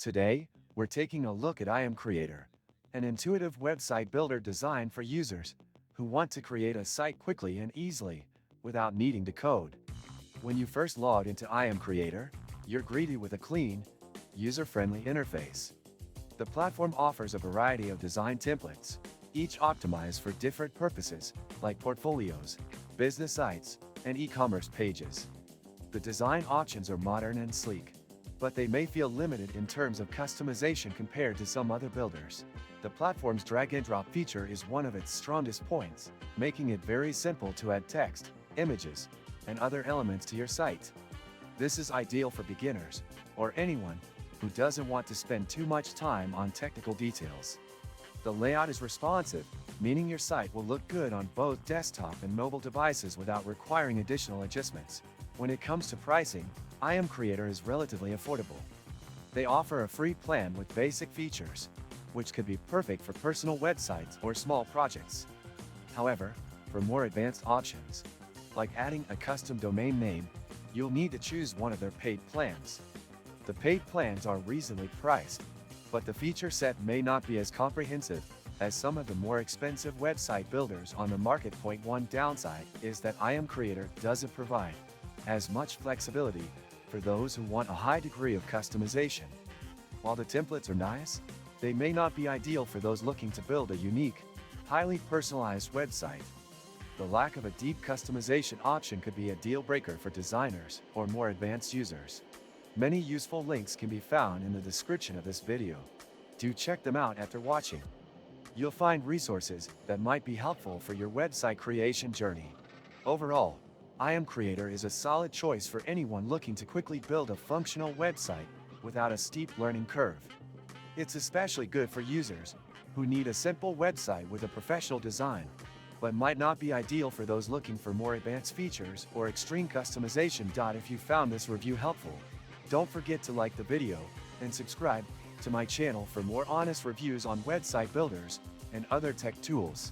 Today, we're taking a look at IM Creator, an intuitive website builder designed for users who want to create a site quickly and easily without needing to code. When you first log into IM Creator, you're greeted with a clean, user-friendly interface. The platform offers a variety of design templates, each optimized for different purposes, like portfolios, business sites, and e-commerce pages. The design options are modern and sleek, but they may feel limited in terms of customization compared to some other builders. The platform's drag-and-drop feature is one of its strongest points, making it very simple to add text, images, and other elements to your site. This is ideal for beginners, or anyone who doesn't want to spend too much time on technical details. The layout is responsive, meaning your site will look good on both desktop and mobile devices without requiring additional adjustments. When it comes to pricing, IM Creator is relatively affordable. They offer a free plan with basic features, which could be perfect for personal websites or small projects. However, for more advanced options, like adding a custom domain name, you'll need to choose one of their paid plans. The paid plans are reasonably priced, but the feature set may not be as comprehensive as some of the more expensive website builders on the market. One downside is that IM Creator doesn't provide as much flexibility for those who want a high degree of customization. While the templates are nice, they may not be ideal for those looking to build a unique, highly personalized website. The lack of a deep customization option could be a deal breaker for designers or more advanced users. Many useful links can be found in the description of this video. Do check them out after watching. You'll find resources that might be helpful for your website creation journey. Overall, IM Creator is a solid choice for anyone looking to quickly build a functional website without a steep learning curve. It's especially good for users who need a simple website with a professional design, but might not be ideal for those looking for more advanced features or extreme customization. If you found this review helpful, don't forget to like the video and subscribe to my channel for more honest reviews on website builders and other tech tools.